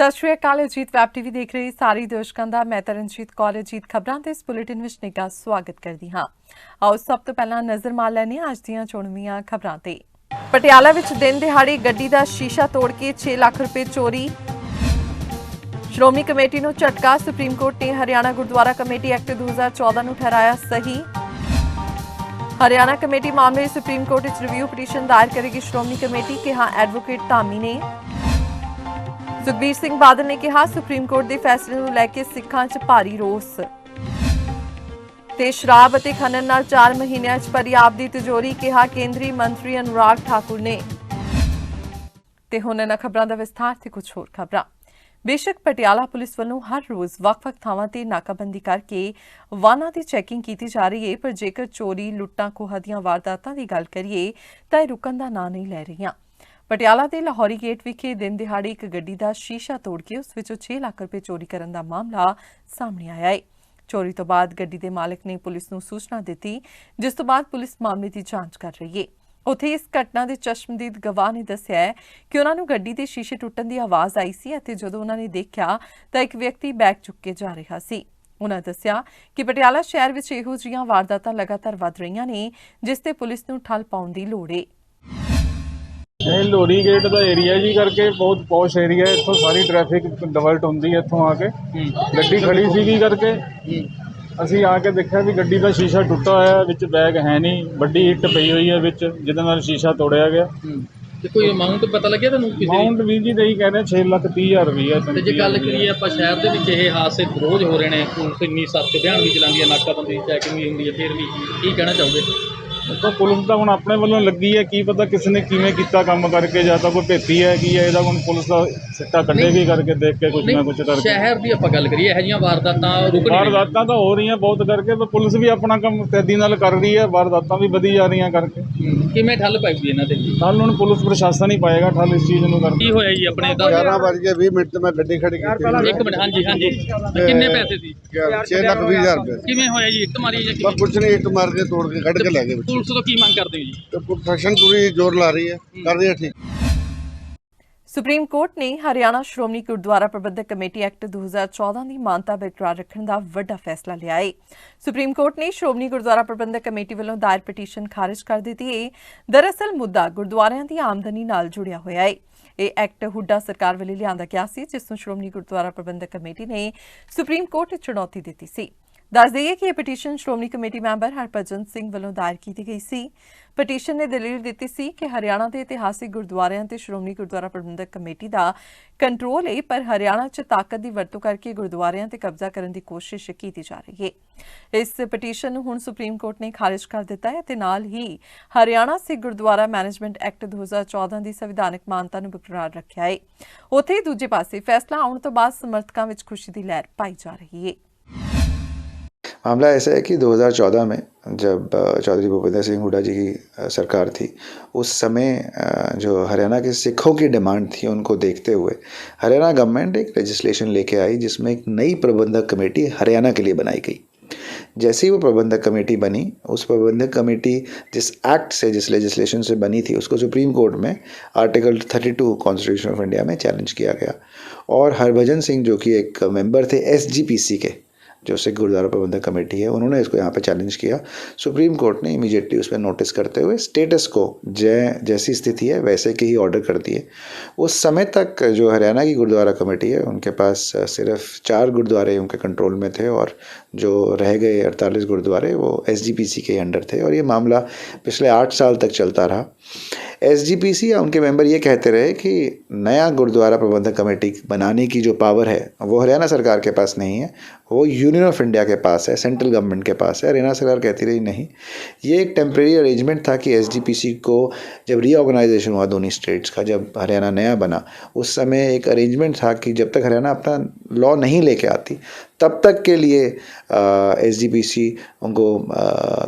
ਸਤਿ ਸ਼੍ਰੀ ਅਕਾਲ। Ajit web TV ਦੇਖ ਰਹੀ ਸਾਰੀ ਦਰਸ਼ਕਾਂ ਦਾ ਮੈਂ ਤਰਨਜੀਤ ਕੌਰ ਅਜੀਤ ਖਬਰਾਂ ਤੇ ਇਸ ਬੁਲੇਟਿਨ ਵਿੱਚ ਨਿੱਘਾ ਸਵਾਗਤ ਕਰਦੀ ਹਾਂ। ਆਓ ਸਭ ਤੋਂ ਪਹਿਲਾਂ ਨਜ਼ਰ ਮਾਰ ਲੈਂਦੇ ਹਾਂ ਅੱਜ ਦੀਆਂ ਚੁਣਵੀਆਂ ਖਬਰਾਂ ਤੇ। ਪਟਿਆਲਾ ਵਿੱਚ ਦਿਨ ਦਿਹਾੜੇ ਗੱਡੀ ਦਾ ਸ਼ੀਸ਼ਾ ਤੋੜ ਕੇ 6 ਲੱਖ ਰੁਪਏ ਚੋਰੀ। ਸ਼੍ਰੋਮਣੀ ਕਮੇਟੀ ਨੂੰ ਝਟਕਾ। ਸੁਪਰੀਮ ਕੋਰਟ ਨੇ ਹਰਿਆਣਾ ਗੁਰਦੁਆਰਾ ਕਮੇਟੀ ਐਕਟ 2014 ਨੂੰ ਠਹਿਰਾਇਆ ਸਹੀ। ਹਰਿਆਣਾ ਕਮੇਟੀ ਮਾਮਲੇ ਵਿੱਚ ਸੁਪਰੀਮ ਕੋਰਟ ਵਿੱਚ ਰਿਵਿਊ ਪਟੀਸ਼ਨ ਦਾਇਰ ਕਰੇਗੀ ਸ਼੍ਰੋਮਣੀ ਕਮੇਟੀ, ਕਿਹਾ ਐਡਵੋਕੇਟ ਧਾਮੀ ਨੇ। ਸੁਖਬੀਰ ਸਿੰਘ ਬਾਦਲ ਨੇ ਕਿਹਾ ਸੁਪਰੀਮ ਕੋਰਟ ਦੇ ਫੈਸਲੇ ਨੂੰ ਲੈ ਕੇ ਸਿੱਖਾਂ 'ਚ ਭਾਰੀ ਰੋਸ। ਤੇ ਸ਼ਰਾਬ ਅਤੇ ਖਨਨ ਨਾਲ 4 ਮਹੀਨਿਆਂ 'ਚ ਭਰੀ ਆਪ ਦੀ ਤਿਜੋਰੀ, ਕਿਹਾ ਕੇਂਦਰੀ ਮੰਤਰੀ ਅਨੁਰਾਗ ਠਾਕੁਰ ਨੇ। ਤੇ ਹੁਣ ਇਹਨਾਂ ਖਬਰਾਂ ਦਾ ਵਿਸਥਾਰ ਤੇ ਕੁਝ ਹੋਰ ਖਬਰਾਂ। ਬੇਸ਼ੱਕ ਪਟਿਆਲਾ ਪੁਲਿਸ ਵੱਲੋਂ ਹਰ ਰੋਜ਼ ਵੱਖ-ਵੱਖ ਥਾਵਾਂ ਤੇ ਨਾਕਾਬੰਦੀ ਕਰਕੇ ਵਾਹਨਾਂ ਦੀ ਚੈਕਿੰਗ ਕੀਤੀ ਜਾ ਰਹੀ ਹੈ, ਪਰ ਜੇਕਰ ਚੋਰੀ, ਲੁੱਟਾਂ, ਖੋਹਾਂ ਦੀਆਂ ਵਾਰਦਾਤਾਂ ਦੀ ਗੱਲ ਕਰੀਏ ਤਾਂ ਇਹ ਰੁਕਣ ਦਾ ਨਾਂ ਨਹੀਂ ਲੈ ਰਹੀਆਂ। ਪਟਿਆਲਾ ਦੇ ਲਾਹੌਰੀ ਗੇਟ ਵਿਖੇ ਦਿਨ ਦਿਹਾੜੇ ਇੱਕ ਗੱਡੀ ਦਾ ਸ਼ੀਸ਼ਾ ਤੋੜ ਕੇ ਉਸ ਵਿੱਚੋਂ 6 ਲੱਖ ਰੁਪਏ ਚੋਰੀ ਕਰਨ ਦਾ ਮਾਮਲਾ ਸਾਹਮਣੇ ਆਇਆ ਹੈ। ਚੋਰੀ ਤੋਂ ਬਾਅਦ ਗੱਡੀ ਦੇ ਮਾਲਕ ਨੇ ਪੁਲਿਸ ਨੂੰ ਸੂਚਨਾ ਦਿੱਤੀ, ਜਿਸ ਤੋਂ ਬਾਅਦ ਪੁਲਿਸ ਮਾਮਲੇ ਦੀ ਜਾਂਚ ਕਰ ਰਹੀ ਹੈ। ਉੱਥੇ ਇਸ ਘਟਨਾ ਦੇ ਚਸ਼ਮਦੀਦ ਗਵਾਹ ਨੇ ਦੱਸਿਆ ਹੈ ਕਿ ਉਹਨਾਂ ਨੂੰ ਗੱਡੀ ਦੇ ਸ਼ੀਸ਼ੇ ਟੁੱਟਣ ਦੀ ਆਵਾਜ਼ ਆਈ ਸੀ ਅਤੇ ਜਦੋਂ ਉਹਨਾਂ ਨੇ ਦੇਖਿਆ ਤਾਂ ਇੱਕ ਵਿਅਕਤੀ ਬੈਗ ਚੁੱਕ ਕੇ ਜਾ ਰਿਹਾ ਸੀ। ਉਹਨਾਂ ਦੱਸਿਆ ਕਿ ਪਟਿਆਲਾ ਸ਼ਹਿਰ ਵਿੱਚ ਇਹੋ ਜਿਹੀਆਂ ਵਾਰਦਾਤਾਂ ਲਗਾਤਾਰ ਵੱਧ ਰਹੀਆਂ ਨੇ, ਜਿਸ ਤੇ ਪੁਲਿਸ ਨੂੰ ਠੱਲ ਪਾਉਣ ਦੀ ਲੋੜ ਹੈ। ਇਹ ਲੋਹੜੀ ਗੇਟ ਦਾ ਏਰੀਆ ਜੀ ਕਰਕੇ ਬਹੁਤ ਪੌਸ਼ ਏਰੀਆ, ਇੱਥੋਂ ਸਾਰੀ ਟ੍ਰੈਫਿਕ ਡਿਵਰਟ ਹੁੰਦੀ ਹੈ। ਇੱਥੋਂ ਆ ਕੇ ਗੱਡੀ ਖੜੀ ਸੀਗੀ ਕਰਕੇ ਅਸੀਂ ਆ ਕੇ ਦੇਖਿਆ ਵੀ ਗੱਡੀ ਦਾ ਸ਼ੀਸ਼ਾ ਟੁੱਟਾ ਹੋਇਆ, ਵਿੱਚ ਬੈਗ ਹੈ ਨਹੀਂ, ਵੱਡੀ ਇੱਟ ਪਈ ਹੋਈ ਹੈ ਵਿੱਚ, ਜਿਹਦੇ ਨਾਲ ਸ਼ੀਸ਼ਾ ਤੋੜਿਆ ਗਿਆ। ਤੇ ਕੋਈ ਅਮਾਉਂਟ ਪਤਾ ਲੱਗਿਆ ਤੁਹਾਨੂੰ? ਅਮਾਉਂਟ ਵੀ ਜੀ ਨਹੀਂ ਕਹਿ ਰਹੇ 6,30,000 ਰੁਪਈਆ। ਤੇ ਜੇ ਗੱਲ ਕਰੀਏ ਆਪਾਂ ਸ਼ਹਿਰ ਦੇ ਵਿੱਚ ਇਹ ਹਾਦਸੇ ਰੋਜ਼ ਹੋ ਰਹੇ ਨੇ, ਪੁਲਿਸ ਇੰਨੀ ਸਖਤ ਧਿਆਨ ਵੀ ਚਲਾਉਂਦੀ ਹੈ, ਨਾਕਾਬੰਦੀ ਚੈਕਿੰਗ ਵੀ ਹੁੰਦੀ ਹੈ, ਫਿਰ ਵੀ ਕੀ ਕਹਿਣਾ ਚਾਹੋਗੇ? ਦੇਖੋ ਪੁਲਿਸ ਤਾਂ ਹੁਣ ਆਪਣੇ ਵੱਲੋਂ ਲੱਗੀ ਹੈ, ਕੀ ਪਤਾ ਕਿਸ ਨੇ ਕਿਵੇਂ ਕੀਤਾ ਕੰਮ ਕਰਕੇ, ਜਾਂ ਤਾਂ ਕੋਈ ਭੇਤੀ ਹੈ ਕੀ ਹੈ, ਇਹਦਾ ਹੁਣ ਪੁਲਿਸ ਦਾ ਸਿੱਟਾ ਕੱਢੇਗੀ ਕਰਕੇ ਦੇਖ ਕੇ ਕੁਝ ਨਾ ਕੁਝ ਕਰਕੇ। ਸ਼ਹਿਰ ਦੀ ਆਪਾਂ ਗੱਲ ਕਰੀਏ, ਇਹੋ ਜਿਹੀਆਂ ਵਾਰਦਾਤਾਂ ਵਾਰਦਾਤਾਂ ਤਾਂ ਹੋ ਰਹੀਆਂ ਬਹੁਤ ਕਰਕੇ, ਪਰ ਪੁਲਿਸ ਵੀ ਆਪਣਾ ਕੰਮ ਤੇਜ਼ੀ ਨਾਲ ਕਰ ਰਹੀ ਹੈ, ਵਾਰਦਾਤਾਂ ਵੀ ਵਧੀ ਜਾ ਰਹੀਆਂ ਕਰਕੇ। ਕਿਵੇਂ ਠੱਲ ਪਾਏਗੀ ਇਹਨਾਂ ਤੇ? ਕੱਲ੍ਹ ਹੁਣ ਪੁਲਿਸ ਪ੍ਰਸ਼ਾਸਨ ਹੀ ਪਾਏਗਾ ਠੱਲ ਇਸ ਚੀਜ਼ ਨੂੰ ਕਰ। ਕੀ ਹੋਇਆ ਜੀ ਆਪਣੇ 11:20 ਤੇ ਮੈਂ ਗੱਡੀ ਖੜੀ ਕੀਤੀ। ਇੱਕ ਮਿੰਟ, ਹਾਂਜੀ ਕਿੰਨੇ ਪੈਸੇ ਸੀ? 6,20,000 ਰੁਪਏ। ਕਿਵੇਂ ਹੋਇਆ ਜੀ? ਇੱਟ ਮਾਰੀ ਜਾਂ ਬਸ ਕੁਛ ਨਹੀਂ, ਇੱਟ ਮਾਰ ਕੇ ਤੋੜ ਕੇ ਕੱਢ ਕੇ ਲੈ ਗਏ। ਪੁਲਿਸ ਤੋਂ ਕੀ ਮੰਗ ਕਰਦੇ ਹੋ ਜੀ? ਤੇ ਪ੍ਰਸ਼ਾਸਨ ਪੂਰੀ ਜ਼ੋਰ ਲਾ ਰਹੀ ਹੈ, ਕਰ ਰਹੀ ਹੈ ਠੀਕ। ਸੁਪਰੀਮ ਕੋਰਟ ਨੇ ਹਰਿਆਣਾ ਸ਼੍ਰੋਮਣੀ ਗੁਰਦੁਆਰਾ ਪ੍ਰਬੰਧਕ ਕਮੇਟੀ ਐਕਟ 2014 ਦੀ ਮਾਨਤਾ ਬਰਕਰਾਰ ਰੱਖਣ ਦਾ ਵੱਡਾ ਫੈਸਲਾ ਲਿਆ ਹੈ। ਸੁਪਰੀਮ ਕੋਰਟ ਨੇ ਸ਼੍ਰੋਮਣੀ ਗੁਰਦੁਆਰਾ ਪ੍ਰਬੰਧਕ ਕਮੇਟੀ ਵੱਲੋਂ ਦਾਇਰ ਪਟੀਸ਼ਨ ਖਾਰਜ ਕਰ ਦਿੱਤੀ ਹੈ। ਦਰਅਸਲ ਮੁੱਦਾ ਗੁਰਦੁਆਰਿਆਂ ਦੀ ਆਮਦਨੀ ਨਾਲ ਜੁੜਿਆ ਹੋਇਆ ਹੈ। ਇਹ ਐਕਟ ਹੁੱਡਾ ਸਰਕਾਰ ਵੱਲੋਂ ਲਿਆਂਦਾ ਗਿਆ ਸੀ, ਜਿਸ ਨੂੰ ਸ਼੍ਰੋਮਣੀ ਗੁਰਦੁਆਰਾ ਪ੍ਰਬੰਧਕ ਕਮੇਟੀ ਨੇ ਸੁਪਰੀਮ ਕੋਰਟ ਵਿੱਚ ਚੁਣੌਤੀ ਦਿੱਤੀ ਸੀ। ਦੱਸ ਦੇਈਏ ਕਿ ਇਹ petition Shiromani committee member Harbhajan Singh ਵੱਲੋਂ ਦਾਇਰ ਕੀਤੀ ਗਈ ਸੀ। ਪਟੀਸ਼ਨ ਨੇ ਦਲੀਲ ਦਿੱਤੀ ਸੀ ਕਿ ਹਰਿਆਣਾ ਦੇ ਇਤਿਹਾਸਿਕ ਗੁਰਦੁਆਰਿਆਂ ਤੇ ਸ਼੍ਰੋਮਣੀ ਗੁਰਦੁਆਰਾ ਪ੍ਰਬੰਧਕ ਕਮੇਟੀ ਦਾ ਕੰਟਰੋਲ ਹੈ, ਪਰ ਹਰਿਆਣਾ 'ਚ ਤਾਕਤ ਦੀ ਵਰਤੋਂ ਕਰਕੇ ਗੁਰਦੁਆਰਿਆਂ ਤੇ ਕਬਜ਼ਾ ਕਰਨ ਦੀ ਕੋਸ਼ਿਸ਼ ਕੀਤੀ ਜਾ ਰਹੀ ਹੈ। ਇਸ ਪਟੀਸ਼ਨ ਨੂੰ ਹੁਣ ਸੁਪਰੀਮ ਕੋਰਟ ਨੇ ਖਾਰਜ ਕਰ ਦਿੱਤਾ ਹੈ ਤੇ ਨਾਲ ਹੀ ਹਰਿਆਣਾ ਸਿੱਖ ਗੁਰਦੁਆਰਾ ਮੈਨੇਜਮੈਂਟ ਐਕਟ 2014 ਦੀ ਸੰਵਿਧਾਨਕ ਮਾਨਤਾ ਨੂੰ ਬਰਕਰਾਰ ਰੱਖਿਆ ਹੈ। ਉੱਥੇ ਦੂਜੇ ਪਾਸੇ ਫੈਸਲਾ ਆਉਣ ਤੋਂ ਬਾਅਦ ਸਮਰਥਕਾਂ ਵਿੱਚ ਖੁਸ਼ੀ ਦੀ ਲਹਿਰ ਪਾਈ ਜਾ ਰਹੀ है। मामला ऐसा है कि 2014 में जब चौधरी भूपेंद्र सिंह हुड्डा जी की सरकार थी, उस समय जो हरियाणा के सिखों की डिमांड थी, उनको देखते हुए हरियाणा गवर्नमेंट एक लेजिस्लेशन लेके आई, जिसमें एक नई प्रबंधक कमेटी हरियाणा के लिए बनाई गई। जैसे ही वो प्रबंधक कमेटी बनी, उस प्रबंधक कमेटी जिस एक्ट से, जिस लेजिस्लेशन से बनी थी, उसको सुप्रीम कोर्ट में आर्टिकल 32 कॉन्स्टिट्यूशन ऑफ इंडिया में चैलेंज किया गया। और हरभजन सिंह जो कि एक मेंबर थे SGPC के, जो सिख गुरुद्वारा प्रबंधक कमेटी है, उन्होंने इसको यहाँ पे चैलेंज किया। सुप्रीम कोर्ट ने इमीडिएटली उस पर नोटिस करते हुए स्टेटस को जैसी स्थिति है वैसे के ही ऑर्डर कर दिए। उस समय तक जो हरियाणा की गुरुद्वारा कमेटी है, उनके पास सिर्फ 4 गुरुद्वारे उनके कंट्रोल में थे और जो रह गए 48 गुरुद्वारे वो SGPC के अंडर थे। और ये मामला पिछले 8 साल तक चलता रहा। SGPC या उनके मेंबर ये कहते रहे कि नया गुरुद्वारा प्रबंधक कमेटी बनाने की जो पावर है वो हरियाणा सरकार के पास नहीं है, वो यूनियन ऑफ इंडिया के पास है, सेंट्रल गवर्नमेंट के पास है। हरियाणा सरकार कहती रही नहीं, ये एक टेम्प्रेरी अरेंजमेंट था कि SGPC को जब रीऑर्गेनाइजेशन हुआ दोनों स्टेट्स का, जब हरियाणा नया बना, उस समय एक अरेंजमेंट था कि जब तक हरियाणा अपना लॉ नहीं लेके आती तब तक के लिए SGPC उनको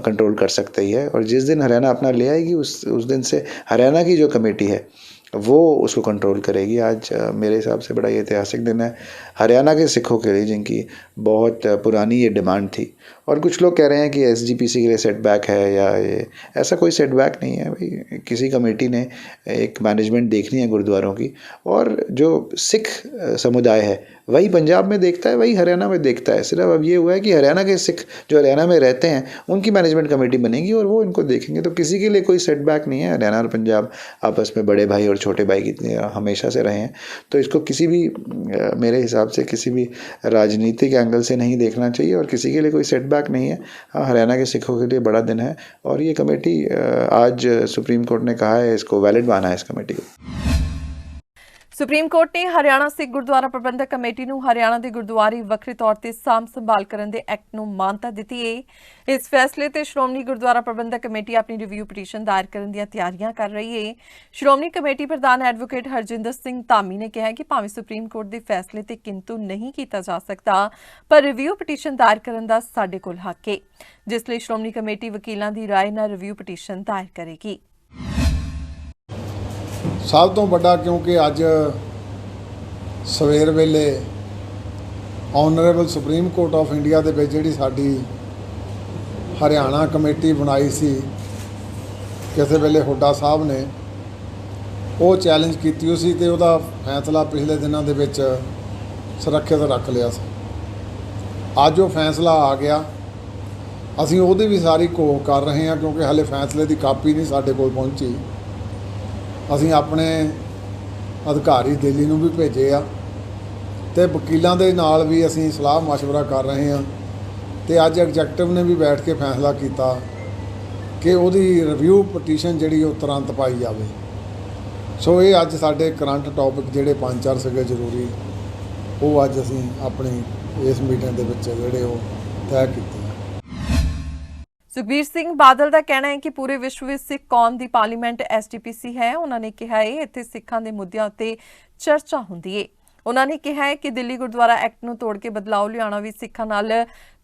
कंट्रोल कर सकती है। और जिस दिन हरियाणा अपना ले आएगी उस दिन से हरियाणा की जो कमेटी है वो उसको कंट्रोल करेगी। आज मेरे हिसाब से बड़ा ये ऐतिहासिक दिन है हरियाणा के सिखों के लिए, जिनकी बहुत पुरानी ये डिमांड थी। और कुछ लोग कह रहे हैं कि एसजीपीसी के लिए सेटबैक है या ये, ऐसा कोई सेटबैक नहीं है भाई। किसी कमेटी ने एक मैनेजमेंट देखनी है गुरुद्वारों की, और जो सिख समुदाय है वही पंजाब में देखता है, वही हरियाणा में देखता है। सिर्फ अब ये हुआ है कि हरियाणा के सिख जो हरियाणा में रहते हैं उनकी मैनेजमेंट कमेटी बनेगी और वो इनको देखेंगे। तो किसी के लिए कोई सेटबैक नहीं है। हरियाणा और पंजाब आपस में बड़े भाई और छोटे भाई की हमेशा से रहे हैं, तो इसको किसी भी मेरे हिसाब से किसी भी राजनीतिक एंगल से नहीं देखना चाहिए, और किसी के लिए कोई सेटबैक नहीं है। हाँ, हरियाणा के सिखों के लिए बड़ा दिन है, और ये कमेटी आज सुप्रीम कोर्ट ने कहा है इसको वैलिड माना है इस कमेटी को। सुप्रीम कोर्ट ने हरियाणा सिख गुरुद्वारा प्रबंधक कमेटी ਨੂੰ ਹਰਿਆਣਾ ਦੇ ਗੁਰਦੁਆਰੇ ਵੱਖਰੇ ਤੌਰ ਤੇ ਸਾਂਭ ਸੰਭਾਲ ਕਰਨ ਦੇ ਐਕਟ ਨੂੰ ਮਾਨਤਾ ਦਿੱਤੀ ਹੈ। ਇਸ ਫੈਸਲੇ ਤੇ ਸ਼੍ਰੋਮਣੀ ਗੁਰਦੁਆਰਾ ਪ੍ਰਬੰਧਕ ਕਮੇਟੀ ਆਪਣੀ ਰਿਵਿਊ ਪਟੀਸ਼ਨ ਦਾਇਰ ਕਰਨ ਦੀਆਂ ਤਿਆਰੀਆਂ ਕਰ ਰਹੀ ਹੈ। ਸ਼੍ਰੋਮਣੀ ਕਮੇਟੀ ਪ੍ਰਧਾਨ ਐਡਵੋਕੇਟ ਹਰਜਿੰਦਰ ਸਿੰਘ ਧਾਮੀ ਨੇ ਕਿਹਾ ਕਿ ਭਾਵੇਂ ਸੁਪਰੀਮ ਕੋਰਟ ਦੇ ਫੈਸਲੇ ਤੇ ਕਿੰਤੂ ਨਹੀਂ ਕੀਤਾ ਜਾ ਸਕਦਾ, ਪਰ ਰਿਵਿਊ ਪਟੀਸ਼ਨ ਦਾਇਰ ਕਰਨ ਦਾ ਸਾਡੇ ਕੋਲ ਹੱਕ ਹੈ, ਜਿਸ ਲਈ ਸ਼੍ਰੋਮਣੀ ਕਮੇਟੀ ਵਕੀਲਾਂ ਦੀ ਰਾਏ ਨਾਲ ਰਿਵਿਊ ਪਟੀਸ਼ਨ ਦਾਇਰ ਕਰੇਗੀ। ਸਭ ਤੋਂ ਵੱਡਾ ਕਿਉਂਕਿ ਅੱਜ ਸਵੇਰ ਵੇਲੇ honourable supreme court of India ਦੇ ਵਿੱਚ ਜਿਹੜੀ ਸਾਡੀ ਹਰਿਆਣਾ ਕਮੇਟੀ ਬਣਾਈ ਸੀ ਕਿਸੇ ਵੇਲੇ ਹੁੱਡਾ ਸਾਹਿਬ ਨੇ, ਉਹ ਚੈਲੰਜ ਕੀਤੀ ਹੋਈ ਸੀ ਤੇ ਉਹਦਾ ਫੈਸਲਾ ਪਿਛਲੇ ਦਿਨਾਂ ਦੇ ਵਿੱਚ ਸੁਰੱਖਿਅਤ ਰੱਖ ਲਿਆ ਸੀ। ਅੱਜ ਉਹ ਫੈਸਲਾ ਆ ਗਿਆ, ਅਸੀਂ ਉਹਦੀ ਵੀ ਸਾਰੀ ਘੋਖ ਕਰ ਰਹੇ ਹਾਂ ਕਿਉਂਕਿ ਹਾਲੇ ਫੈਸਲੇ ਦੀ ਕਾਪੀ ਨਹੀਂ ਸਾਡੇ ਕੋਲ ਪਹੁੰਚੀ। ਅਸੀਂ ਆਪਣੇ ਅਧਿਕਾਰੀ ਦਿੱਲੀ ਨੂੰ ਵੀ ਭੇਜੇ ਆ ਤੇ ਵਕੀਲਾਂ ਦੇ ਨਾਲ ਵੀ ਅਸੀਂ ਸਲਾਹ ਮਸ਼ਵਰਾ ਕਰ ਰਹੇ ਹਾਂ, ਤੇ ਅੱਜ ਐਗਜ਼ੈਕਟਿਵ ਨੇ ਵੀ ਬੈਠ ਕੇ ਫੈਸਲਾ ਕੀਤਾ ਕਿ ਉਹਦੀ ਰਿਵਿਊ ਪਟੀਸ਼ਨ ਜਿਹੜੀ ਉਹ ਤੁਰੰਤ ਪਾਈ ਜਾਵੇ। ਸੋ ਇਹ ਅੱਜ ਸਾਡੇ ਕਰੰਟ ਟੌਪਿਕ ਜਿਹੜੇ 5-4 ਸੀਗੇ ਜ਼ਰੂਰੀ, ਉਹ ਅੱਜ ਅਸੀਂ ਆਪਣੀ ਇਸ ਮੀਟਿੰਗ ਦੇ ਵਿੱਚ ਜਿਹੜੇ ਉਹ ਤੈਅ ਕੀਤੇ। ਸੁਖਬੀਰ ਸਿੰਘ ਬਾਦਲ ਦਾ ਕਹਿਣਾ ਹੈ ਕਿ ਪੂਰੇ ਵਿਸ਼ਵ ਵਿੱਚ ਸਿੱਖ ਕੌਮ ਦੀ ਪਾਰਲੀਮੈਂਟ ਐਸਜੀਪੀਸੀ ਹੈ। ਉਹਨਾਂ ਨੇ ਕਿਹਾ ਹੈ ਇੱਥੇ ਸਿੱਖਾਂ ਦੇ ਮੁੱਦਿਆਂ ਉੱਤੇ ਚਰਚਾ ਹੁੰਦੀ ਹੈ। ਉਹਨਾਂ ਨੇ ਕਿਹਾ ਹੈ ਕਿ ਦਿੱਲੀ ਗੁਰਦੁਆਰਾ ਐਕਟ ਨੂੰ ਤੋੜ ਕੇ ਬਦਲਾਅ ਲਿਆਉਣਾ ਵੀ ਸਿੱਖਾਂ ਨਾਲ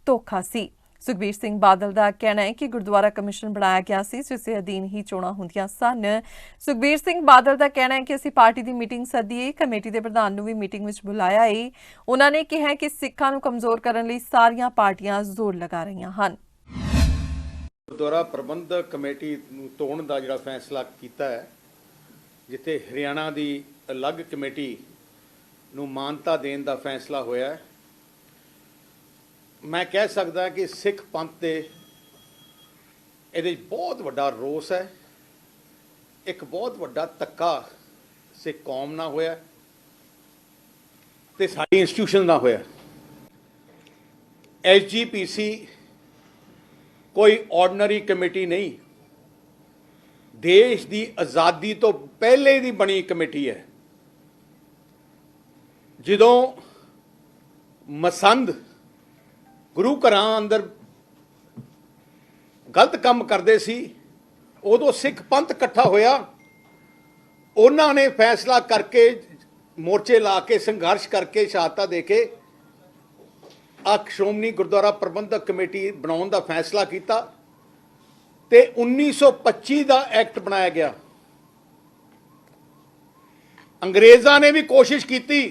ਧੋਖਾ ਸੀ। ਸੁਖਬੀਰ ਸਿੰਘ ਬਾਦਲ ਦਾ ਕਹਿਣਾ ਹੈ ਕਿ ਗੁਰਦੁਆਰਾ ਕਮਿਸ਼ਨ ਬਣਾਇਆ ਗਿਆ ਸੀ ਜਿਸ ਦੇ ਅਧੀਨ ਹੀ ਚੋਣਾਂ ਹੁੰਦੀਆਂ ਸਨ। ਸੁਖਬੀਰ ਸਿੰਘ ਬਾਦਲ ਦਾ ਕਹਿਣਾ ਹੈ ਕਿ ਅਸੀਂ ਪਾਰਟੀ ਦੀ ਮੀਟਿੰਗ ਸੱਦੀ ਹੈ, ਕਮੇਟੀ ਦੇ ਪ੍ਰਧਾਨ ਨੂੰ ਵੀ ਮੀਟਿੰਗ ਵਿੱਚ ਬੁਲਾਇਆ ਹੈ। ਉਹਨਾਂ ਨੇ ਕਿਹਾ ਕਿ ਸਿੱਖਾਂ ਨੂੰ ਕਮਜ਼ੋਰ ਕਰਨ ਲਈ ਸਾਰੀਆਂ ਪਾਰਟੀਆਂ ਜ਼ੋਰ ਲਗਾ ਰਹੀਆਂ ਹਨ। ਗੁਰਦੁਆਰਾ ਪ੍ਰਬੰਧਕ ਕਮੇਟੀ ਨੂੰ ਤੋੜਨ ਦਾ ਜਿਹੜਾ ਫੈਸਲਾ ਕੀਤਾ ਹੈ, ਜਿੱਥੇ ਹਰਿਆਣਾ ਦੀ ਅਲੱਗ ਕਮੇਟੀ ਨੂੰ ਮਾਨਤਾ ਦੇਣ ਦਾ ਫੈਸਲਾ ਹੋਇਆ ਹੈ, ਮੈਂ ਕਹਿ ਸਕਦਾ ਕਿ ਸਿੱਖ ਪੰਥ ਦੇ ਇਹਦੇ ਬਹੁਤ ਵੱਡਾ ਰੋਸ ਹੈ। ਇੱਕ ਬਹੁਤ ਵੱਡਾ ਧੱਕਾ ਸਿੱਖ ਕੌਮ ਨਾਲ ਹੋਇਆ ਤੇ ਸਾਡੀ ਇੰਸਟੀਟਿਊਸ਼ਨ ਨਾਲ ਹੋਇਆ। ਐਸਜੀਪੀਸੀ ਕੋਈ ਆਰਡੀਨਰੀ ਕਮੇਟੀ ਨਹੀਂ, ਦੇਸ਼ ਦੀ ਆਜ਼ਾਦੀ ਤੋਂ ਪਹਿਲੇ ਦੀ ਬਣੀ ਕਮੇਟੀ ਹੈ। ਜਦੋਂ ਮਸੰਦ ਗੁਰੂ ਘਰਾਂ ਅੰਦਰ ਗਲਤ ਕੰਮ ਕਰਦੇ ਸੀ, ਉਦੋਂ ਸਿੱਖ ਪੰਥ ਇਕੱਠਾ ਹੋਇਆ, ਉਹਨਾਂ ਨੇ ਫੈਸਲਾ ਕਰਕੇ ਮੋਰਚੇ ਲਾ ਕੇ ਸੰਘਰਸ਼ ਕਰਕੇ ਸ਼ਹਾਦਤਾਂ ਦੇ ਕੇ ਸ਼੍ਰੋਮਣੀ ਗੁਰਦੁਆਰਾ ਪ੍ਰਬੰਧਕ ਕਮੇਟੀ ਬਣਾਉਣ ਦਾ ਫੈਸਲਾ ਕੀਤਾ ਤੇ 1925 ਦਾ ਐਕਟ ਬਣਾਇਆ ਗਿਆ। ਅੰਗਰੇਜ਼ਾਂ ਨੇ ਵੀ ਕੋਸ਼ਿਸ਼ ਕੀਤੀ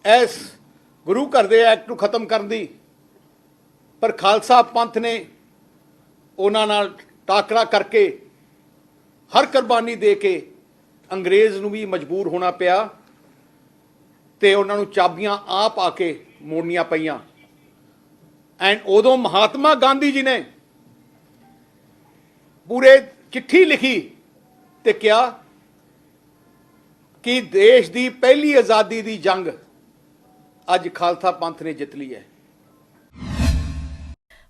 ਇਸ ਗੁਰੂ ਘਰ ਦੇ ਐਕਟ ਨੂੰ ਖਤਮ ਕਰਨ ਦੀ, ਪਰ ਖਾਲਸਾ ਪੰਥ ਨੇ ਉਹਨਾਂ ਨਾਲ ਟਾਕਰਾ ਕਰਕੇ ਹਰ ਕੁਰਬਾਨੀ ਦੇ ਕੇ ਅੰਗਰੇਜ਼ ਨੂੰ ਵੀ ਮਜਬੂਰ ਹੋਣਾ ਪਿਆ ਤੇ ਉਹਨਾਂ ਨੂੰ ਚਾਬੀਆਂ ਆਪ ਆ ਕੇ ਮੋੜਨੀਆਂ ਪਈਆਂ। ਐਂਡ ਉਦੋਂ ਮਹਾਤਮਾ ਗਾਂਧੀ ਜੀ ਨੇ ਪੂਰੇ ਚਿੱਠੀ ਲਿਖੀ ਤੇ ਕਿਹਾ ਕਿ ਦੇਸ਼ ਦੀ ਪਹਿਲੀ ਆਜ਼ਾਦੀ ਦੀ ਜੰਗ ਅੱਜ ਖਾਲਸਾ ਪੰਥ ਨੇ ਜਿੱਤ ਲਈ ਹੈ।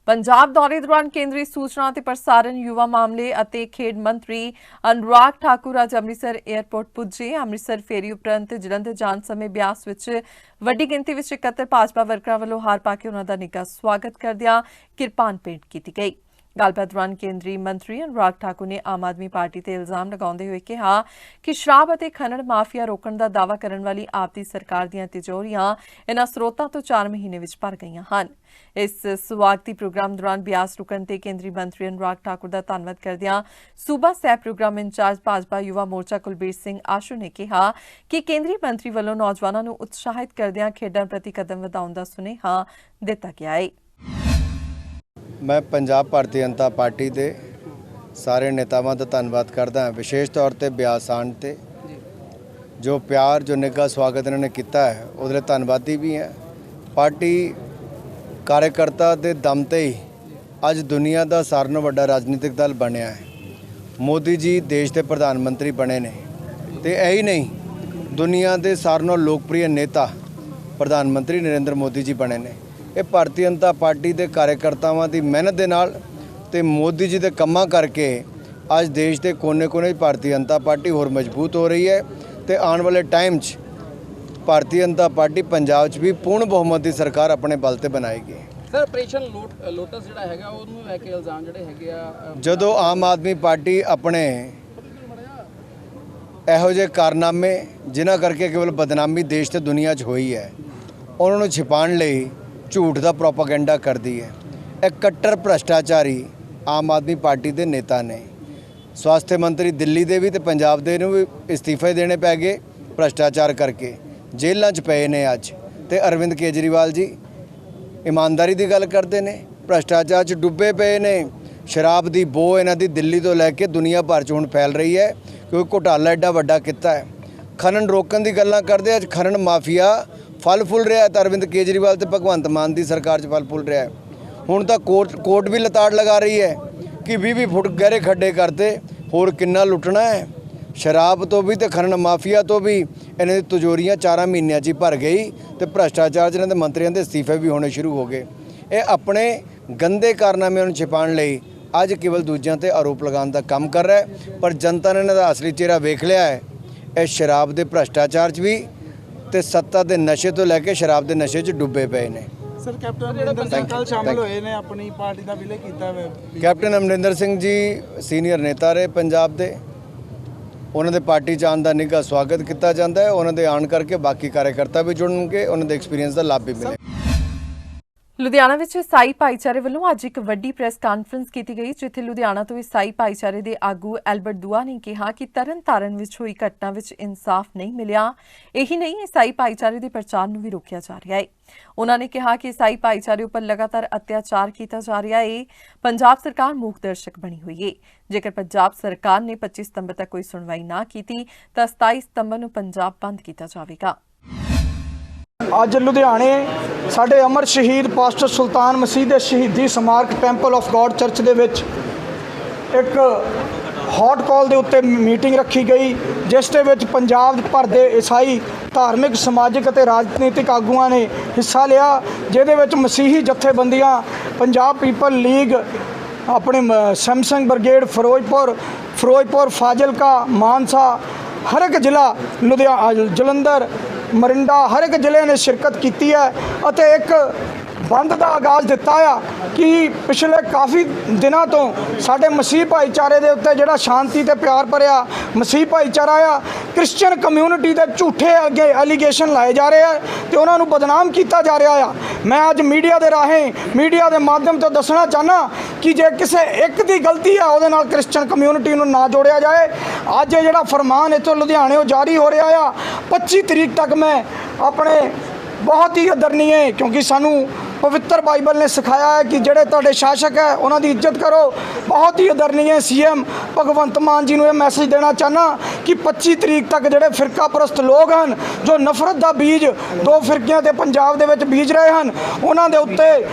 ਪੰਜਾਬ ਦੌਰੇ ਦੌਰਾਨ ਕੇਂਦਰੀ ਸੂਚਨਾ ਤੇ ਪ੍ਰਸਾਰਣ, ਯੁਵਾ ਮਾਮਲੇ ਅਤੇ ਖੇਡ ਮੰਤਰੀ ਅਨੁਰਾਗ ਠਾਕੁਰ ਅੱਜ ਅੰਮ੍ਰਿਤਸਰ ਏਅਰਪੋਰਟ ਪੁੱਜੇ। ਅੰਮ੍ਰਿਤਸਰ ਫੇਰੀ ਉਪਰੰਤ ਜਲੰਧਰ ਜਾਣ ਸਮੇਂ ਬਿਆਸ ਵਿੱਚ ਵੱਡੀ ਗਿਣਤੀ ਵਿੱਚ ਇਕੱਤਰ ਭਾਜਪਾ ਵਰਕਰਾਂ ਵੱਲੋਂ ਹਾਰ ਪਾ ਕੇ ਉਹਨਾਂ ਦਾ ਨਿੱਘਾ ਸਵਾਗਤ ਕਰਦਿਆਂ ਕਿਰਪਾਨ ਭੇਂਟ ਕੀਤੀ ਗਈ। ਗੱਲਬਾਤ ਦੌਰਾਨ ਕੇਂਦਰੀ ਮੰਤਰੀ ਅਨੁਰਾਗ ਠਾਕੁਰ ਨੇ ਆਮ ਆਦਮੀ ਪਾਰਟੀ ਤੇ ਇਲਜ਼ਾਮ ਲਗਾਉਂਦੇ ਹੋਏ ਕਿਹਾ ਕਿ ਸ਼ਰਾਬ ਅਤੇ ਖਨਨ ਮਾਫੀਆ ਰੋਕਣ ਦਾ ਦਾਅਵਾ ਕਰਨ ਵਾਲੀ ਆਪ ਦੀ ਸਰਕਾਰ ਦੀਆਂ ਤਿਜੋਰੀਆਂ ਇਨ੍ਹਾਂ ਸਰੋਤਾਂ ਤੋਂ 4 ਮਹੀਨੇ ਵਿੱਚ ਭਰ ਗਈਆਂ ਹਨ। ਇਸ ਸਵਾਗਤੀ ਪ੍ਰੋਗਰਾਮ ਦੌਰਾਨ ਬਿਆਸ ਰੁਕਣ ਤੇ ਕੇਂਦਰੀ ਮੰਤਰੀ ਅਨੁਰਾਗ ਠਾਕੁਰ ਦਾ ਧੰਨਵਾਦ ਕਰਦਿਆਂ ਸੂਬਾ ਸਹਿ ਪ੍ਰੋਗਰਾਮ ਇੰਚਾਰਜ ਭਾਜਪਾ ਯੁਵਾ ਮੋਰਚਾ ਕੁਲਬੀਰ ਸਿੰਘ ਆਸ਼ੂ ਨੇ ਕਿਹਾ ਕਿ ਕੇਂਦਰੀ ਮੰਤਰੀ ਵੱਲੋਂ ਨੌਜਵਾਨਾਂ ਨੂੰ ਉਤਸ਼ਾਹਿਤ ਕਰਦਿਆਂ ਖੇਡਾਂ ਪ੍ਰਤੀ ਕਦਮ ਵਧਾਉਣ ਦਾ ਸੁਨੇਹਾ ਦਿੱਤਾ ਗਿਆ ਹੈ। मैं पंजाब भारतीय जनता पार्टी के सारे नेतावां का धन्नवाद करदा हां, विशेष तौर पर ब्यास आण ते जो प्यार जो निघा स्वागत इन्होंने किया है उसदे धन्नवादी भी हैं। पार्टी कार्यकर्ता के दम ते ही अज दुनिया का सारे नालों वड्डा राजनीतिक दल बनया है। मोदी जी देश के प्रधानमंत्री बने ने ते यही नहीं दुनिया के सारे नालों लोकप्रिय नेता प्रधानमंत्री नरेंद्र मोदी जी बने ने। ਇਹ ਭਾਰਤੀ ਜਨਤਾ ਪਾਰਟੀ ਦੇ ਕਾਰਜਕਰਤਾਵਾਂ ਦੀ ਮਿਹਨਤ ਦੇ ਨਾਲ ਤੇ ਮੋਦੀ ਜੀ ਦੇ ਕੰਮਾਂ ਕਰਕੇ ਅੱਜ ਦੇਸ਼ ਦੇ ਕੋਨੇ-ਕੋਨੇ ਭਾਰਤੀ ਜਨਤਾ ਪਾਰਟੀ ਹੋਰ ਮਜ਼ਬੂਤ ਹੋ ਰਹੀ ਹੈ ਤੇ ਆਉਣ ਵਾਲੇ ਟਾਈਮ 'ਚ ਭਾਰਤੀ ਜਨਤਾ ਪਾਰਟੀ ਪੰਜਾਬ 'ਚ ਵੀ ਪੂਰਨ ਬਹੁਮਤ ਦੀ ਸਰਕਾਰ ਆਪਣੇ ਬਲ ਤੇ ਬਣਾਏਗੀ। ਸਰ ਆਪਰੇਸ਼ਨ ਲੋਟਸ ਜਿਹੜਾ ਹੈਗਾ ਉਹਨੂੰ ਲੈ ਕੇ ਇਲਜ਼ਾਮ ਜਿਹੜੇ ਹੈਗੇ ਆ ਜਦੋਂ ਆਮ ਆਦਮੀ ਪਾਰਟੀ ਆਪਣੇ ਇਹੋ ਜਿਹੇ ਕਾਰਨਾਮੇ ਜਿਨ੍ਹਾਂ ਕਰਕੇ ਕੇਵਲ ਬਦਨਾਮੀ ਦੇਸ਼ ਤੇ ਦੁਨੀਆ 'ਚ ਹੋਈ ਹੈ ਉਹਨਾਂ ਨੂੰ ਛਿਪਾਉਣ ਲਈ ਝੂਠ ਦਾ ਪ੍ਰੋਪਾਗੈਂਡਾ ਕਰਦੀ ਹੈ। ਇਹ ਕੱਟਰ ਭ੍ਰਸ਼ਟਾਚਾਰੀ ਆਮ ਆਦਮੀ ਪਾਰਟੀ ਦੇ ਨੇਤਾ ਨੇ। ਸਵਾਸਥ ਮੰਤਰੀ ਦਿੱਲੀ ਦੇ ਵੀ ਤੇ ਪੰਜਾਬ ਦੇ ਨੂੰ ਵੀ ਅਸਤੀਫੇ ਦੇਣੇ ਪੈ ਗਏ ਭ੍ਰਸ਼ਟਾਚਾਰ ਕਰਕੇ, ਜੇਲ੍ਹਾਂ 'ਚ ਪਏ ਨੇ ਅੱਜ। ਤੇ ਅਰਵਿੰਦ ਕੇਜਰੀਵਾਲ ਜੀ ਇਮਾਨਦਾਰੀ ਦੀ ਗੱਲ ਕਰਦੇ ਨੇ, ਭ੍ਰਸ਼ਟਾਚਾਰ 'ਚ ਡੁੱਬੇ ਪਏ ਨੇ। ਸ਼ਰਾਬ ਦੀ ਬੋ ਇਹਨਾਂ ਦੀ ਦਿੱਲੀ ਤੋਂ ਲੈ ਕੇ ਦੁਨੀਆ ਭਰ 'ਚ ਹੁਣ ਫੈਲ ਰਹੀ ਹੈ ਕਿਉਂਕਿ ਘੁਟਾਲਾ ਐਡਾ ਵੱਡਾ ਕੀਤਾ ਹੈ। ਖਨਨ ਰੋਕਣ ਦੀ ਗੱਲਾਂ ਕਰਦੇ ਅੱਜ ਖਨਨ ਮਾਫੀਆ फल फुल रहा है। अरविंद केजरीवाल तो भगवंत मान की सरकार फल फुल रहा है। हुण तो कोर्ट भी लताड़ लगा रही है कि 20-20 फुट गहरे खड्डे करते होर किन्ना लुटना है। शराब तो भी तो खनन माफिया तो भी इन्हां दी तिजोरियां 4 महीनों च भर गई तो भ्रष्टाचार इन्हां दे मंत्रियों के इस्तीफे भी होने शुरू हो गए। ये अपने गंदे कारनामे नूं छिपाउण लई अज केवल दूजियां ते आरोप लगाउण दा काम कर रहा है, पर जनता ने इन्हां दा असली चेहरा वेख लिया है। ये शराब के भ्रष्टाचार च भी ਤੇ ਸੱਤਾ ਦੇ ਨਸ਼ੇ ਤੋਂ ਲੈ ਕੇ ਸ਼ਰਾਬ ਦੇ ਨਸ਼ੇ 'ਚ ਡੁੱਬੇ ਪਏ ਨੇ। ਸਰ ਕੈਪਟਨ ਅਮਰਿੰਦਰ ਸਿੰਘ ਕੱਲ ਸ਼ਾਮਲ ਹੋਏ ਨੇ, ਆਪਣੀ ਪਾਰਟੀ ਦਾ ਵਿਲੇ ਕੀਤਾ ਹੋਇਆ। ਕੈਪਟਨ ਅਮਰਿੰਦਰ ਸਿੰਘ ਜੀ ਸੀਨੀਅਰ ਨੇਤਾ ਰਹੇ ਪੰਜਾਬ ਦੇ, ਉਹਨਾਂ ਦੇ ਪਾਰਟੀ 'ਚ ਆਉਣ ਦਾ ਨਿੱਘਾ ਸਵਾਗਤ ਕੀਤਾ ਜਾਂਦਾ ਹੈ। ਉਹਨਾਂ ਦੇ ਆਉਣ ਕਰਕੇ ਬਾਕੀ ਕਾਰਜਕਰਤਾ ਵੀ ਜੁੜਨਗੇ, ਉਹਨਾਂ ਦੇ ਐਕਸਪੀਰੀਅੰਸ ਦਾ ਲਾਭ ਵੀ ਮਿਲੇ। ਲੁਧਿਆਣਾ ਵਿੱਚ ਈਸਾਈ ਭਾਈਚਾਰੇ ਵੱਲੋਂ ਅੱਜ ਇੱਕ ਵੱਡੀ ਪ੍ਰੈਸ ਕਾਨਫਰੰਸ ਕੀਤੀ ਗਈ, ਜਿੱਥੇ ਲੁਧਿਆਣਾ ਤੋਂ ਈਸਾਈ ਭਾਈਚਾਰੇ ਦੇ ਆਗੂ ਐਲਬਰਟ ਦੂਆ ਨੇ ਕਿਹਾ ਕਿ ਤਰਨਤਾਰਨ ਵਿੱਚ ਹੋਈ ਘਟਨਾ ਵਿੱਚ ਇਨਸਾਫ ਨਹੀਂ ਮਿਲਿਆ। ਇਹੀ ਨਹੀਂ, ਈਸਾਈ ਭਾਈਚਾਰੇ ਦੇ ਪ੍ਰਚਾਰ ਨੂੰ ਵੀ ਰੋਕਿਆ ਜਾ ਰਿਹਾ ਹੈ। ਉਹਨਾਂ ਨੇ ਕਿਹਾ ਕਿ ਈਸਾਈ ਭਾਈਚਾਰੇ ਉੱਪਰ ਲਗਾਤਾਰ ਅਤਿਆਚਾਰ ਕੀਤਾ ਜਾ ਰਿਹਾ ਹੈ। ਪੰਜਾਬ ਸਰਕਾਰ ਮੂਕ ਦਰਸ਼ਕ ਬਣੀ ਹੋਈ ਹੈ। ਜੇਕਰ ਪੰਜਾਬ ਸਰਕਾਰ ਨੇ 25 ਸਤੰਬਰ ਤੱਕ ਕੋਈ ਸੁਣਵਾਈ ਨਾ ਕੀਤੀ ਤਾਂ 27 ਸਤੰਬਰ ਨੂੰ ਪੰਜਾਬ ਬੰਦ ਕੀਤਾ ਜਾਵੇਗਾ। ਅੱਜ ਲੁਧਿਆਣੇ ਸਾਡੇ ਅਮਰ ਸ਼ਹੀਦ ਪਾਸਟਰ ਸੁਲਤਾਨ ਮਸੀਹ ਦੇ ਸ਼ਹੀਦੀ ਸਮਾਰਕ ਟੈਂਪਲ ਆਫ ਗੋਡ ਚਰਚ ਦੇ ਵਿੱਚ ਇੱਕ ਹੌਟ ਕਾਲ ਦੇ ਉੱਤੇ ਮੀਟਿੰਗ ਰੱਖੀ ਗਈ, ਜਿਸ ਦੇ ਵਿੱਚ ਪੰਜਾਬ ਭਰ ਦੇ ਈਸਾਈ ਧਾਰਮਿਕ, ਸਮਾਜਿਕ ਅਤੇ ਰਾਜਨੀਤਿਕ ਆਗੂਆਂ ਨੇ ਹਿੱਸਾ ਲਿਆ, ਜਿਹਦੇ ਵਿੱਚ ਮਸੀਹੀ ਜਥੇਬੰਦੀਆਂ, ਪੰਜਾਬ ਪੀਪਲ ਲੀਗ, ਆਪਣੇ ਸੈਮਸੰਗ ਬ੍ਰਿਗੇਡ, ਫਿਰੋਜ਼ਪੁਰ, ਫਾਜ਼ਿਲਕਾ, ਮਾਨਸਾ, ਹਰ ਇੱਕ ਜ਼ਿਲ੍ਹਾ, ਜਲੰਧਰ, ਮਰਿੰਡਾ, ਹਰ ਇੱਕ ਜ਼ਿਲ੍ਹੇ ਨੇ ਸ਼ਿਰਕਤ ਕੀਤੀ ਹੈ ਅਤੇ ਇੱਕ ਬੰਦ ਦਾ ਆਗਾਜ਼ ਦਿੱਤਾ ਆ ਕਿ ਪਿਛਲੇ ਕਾਫੀ ਦਿਨਾਂ ਤੋਂ ਸਾਡੇ ਮਸੀਹ ਭਾਈਚਾਰੇ ਦੇ ਉੱਤੇ ਜਿਹੜਾ ਸ਼ਾਂਤੀ ਤੇ ਪਿਆਰ ਭਰਿਆ ਮਸੀਹ ਭਾਈਚਾਰਾ ਆ, ਕ੍ਰਿਸਚੀਅਨ ਕਮਿਊਨਿਟੀ ਦੇ ਝੂਠੇ ਅੱਗੇ ਐਲੀਗੇਸ਼ਨ ਲਾਏ ਜਾ ਰਹੇ ਆ ਤੇ ਉਹਨਾਂ ਨੂੰ ਬਦਨਾਮ ਕੀਤਾ ਜਾ ਰਿਹਾ ਆ। ਮੈਂ ਅੱਜ ਮੀਡੀਆ ਦੇ ਰਾਹੀਂ, ਮੀਡੀਆ ਦੇ ਮਾਧਿਅਮ ਤੋਂ ਦੱਸਣਾ ਚਾਹੁੰਦਾ ਕਿ ਜੇ ਕਿਸੇ ਇੱਕ ਦੀ ਗਲਤੀ ਆ ਉਹਦੇ ਨਾਲ ਕ੍ਰਿਸਚੀਅਨ ਕਮਿਊਨਿਟੀ ਨੂੰ ਨਾ ਜੋੜਿਆ ਜਾਏ। ਅੱਜ ਇਹ ਜਿਹੜਾ ਫਰਮਾਨ ਇੱਥੋਂ ਲੁਧਿਆਣਿਓਂ ਜਾਰੀ ਹੋ ਰਿਹਾ ਆ, 25 ਤਰੀਕ ਤੱਕ ਮੈਂ ਆਪਣੇ ਬਹੁਤ ਹੀ ਆਦਰਨੀਏ, ਕਿਉਂਕਿ ਸਾਨੂੰ ਪਵਿੱਤਰ ਬਾਈਬਲ ਨੇ ਸਿਖਾਇਆ ਹੈ ਕਿ ਜਿਹੜੇ ਤੁਹਾਡੇ ਸ਼ਾਸਕ ਹੈ ਉਹਨਾਂ ਦੀ ਇੱਜ਼ਤ ਕਰੋ। ਬਹੁਤ ਹੀ ਆਦਰਨੀਏ ਸੀਐਮ ਭਗਵੰਤ ਮਾਨ ਜੀ ਨੂੰ ਇਹ ਮੈਸੇਜ ਦੇਣਾ ਚਾਹੁੰਦਾ ਕਿ 25 ਤਰੀਕ ਤੱਕ ਜਿਹੜੇ ਫਿਰਕਾ ਪ੍ਰਸਤ ਲੋਕ ਹਨ, ਜੋ ਨਫ਼ਰਤ ਦਾ ਬੀਜ 2 ਫਿਰਕਿਆਂ ਤੇ ਪੰਜਾਬ ਦੇ ਵਿੱਚ ਬੀਜ ਰਹੇ ਹਨ, ਉਹਨਾਂ ਦੇ ਉੱਤੇ